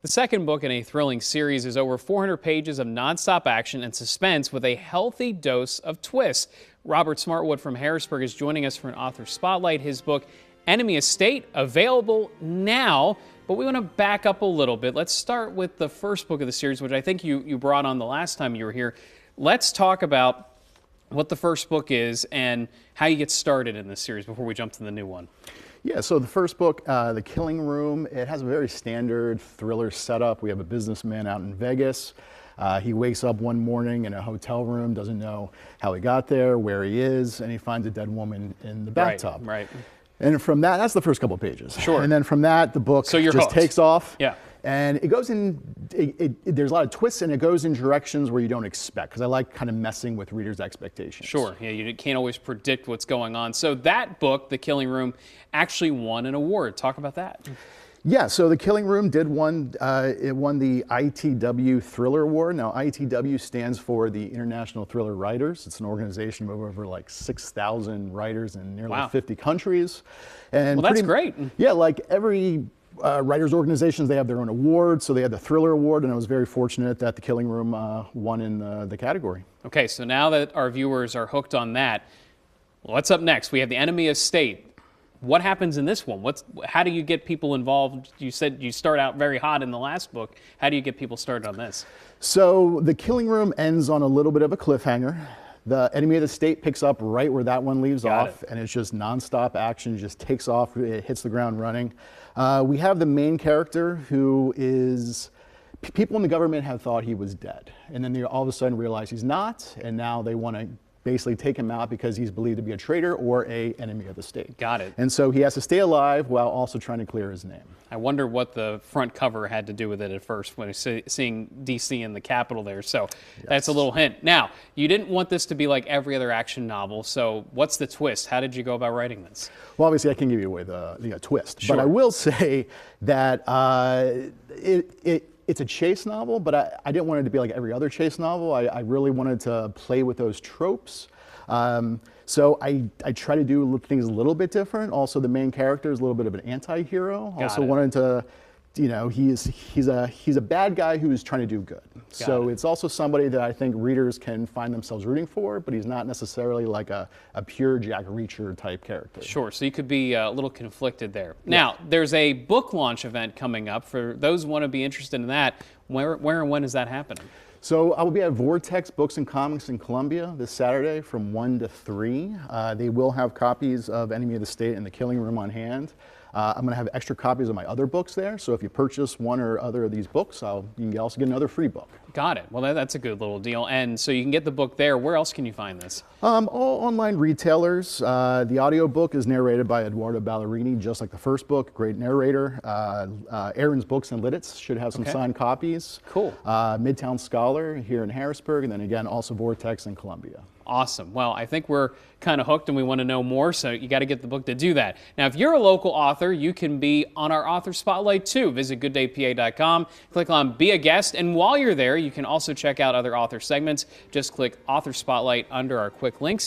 The second book in a thrilling series is over 400 pages of nonstop action and suspense with a healthy dose of twist. Robert Swartwood from Harrisburg is joining us for an author spotlight. His book, Enemy of State, available now. But we want to back up a little bit. Let's start with the first book of the series, which I think you brought on the last time you were here. Let's talk about what the first book is and how you get started in this series before we jump to the new one. Yeah, so the first book, The Killing Room, it has a very standard thriller setup. We have a businessman out in Vegas. He wakes up one morning in a hotel room, doesn't know how he got there, where he is, and he finds a dead woman in the bathtub. Right. And from that, that's the first couple of pages. Sure. And then from that, the book just hooked. takes off. Yeah. And it goes in, there's a lot of twists, and it goes in directions where you don't expect, because I like kind of messing with readers' expectations. Sure, yeah, you can't always predict what's going on. So that book, The Killing Room, actually won an award. Talk about that. Yeah, so The Killing Room it won the ITW Thriller Award. Now, ITW stands for the International Thriller Writers. It's an organization of over like 6,000 writers in nearly 50 countries. And well, that's great. Yeah, like every writers' organizations, they have their own awards. So they had the Thriller Award, and I was very fortunate that The Killing Room won in the category. Okay, so now that our viewers are hooked on that, what's up next? We have The Enemy of State. What happens in this one? How do you get people involved? You said you start out very hot in the last book. How do you get people started on this? So The Killing Room ends on a little bit of a cliffhanger. The Enemy of the State picks up right where that one leaves off, and it's just nonstop action. It just takes off, it hits the ground running. We have the main character who is, people in the government have thought he was dead, and then they all of a sudden realize he's not, and now they want to basically take him out because he's believed to be a traitor or an enemy of the state. Got it. And so he has to stay alive while also trying to clear his name. I wonder what the front cover had to do with it at first when seeing DC in the Capitol there. So that's a little hint. Now, you didn't want this to be like every other action novel. So what's the twist? How did you go about writing this? Well, obviously I can't give you away the twist, Sure. but I will say that it's a chase novel, but I didn't want it to be like every other chase novel. I really wanted to play with those tropes. So I try to do things a little bit different. Also, the main character is a little bit of an anti-hero. Also wanted to, you know, he's a bad guy who is trying to do good. So it's also somebody that I think readers can find themselves rooting for, but he's not necessarily like a pure Jack Reacher type character. Sure, so you could be a little conflicted there. Now, there's a book launch event coming up. For those who want to be interested in that, where and when is that happening? So I will be at Vortex Books and Comics in Columbia this Saturday from 1 to 3. They will have copies of Enemy of the State and The Killing Room on hand. I'm going to have extra copies of my other books there, so if you purchase one or other of these books, you can also get another free book. Got it. Well, that's a good little deal. And so you can get the book there. Where else can you find this? All online retailers. The audiobook is narrated by Eduardo Ballerini, just like the first book. Great narrator. Aaron's Books and Lidditz should have some signed copies. Cool. Midtown Scholar here in Harrisburg, and then again, also Vortex in Columbia. Awesome. Well, I think we're kind of hooked and we want to know more, so you got to get the book to do that. Now, if you're a local author, you can be on our author spotlight too. Visit gooddaypa.com, click on Be a Guest, and while you're there, you can also check out other author segments. Just click Author Spotlight under our quick links.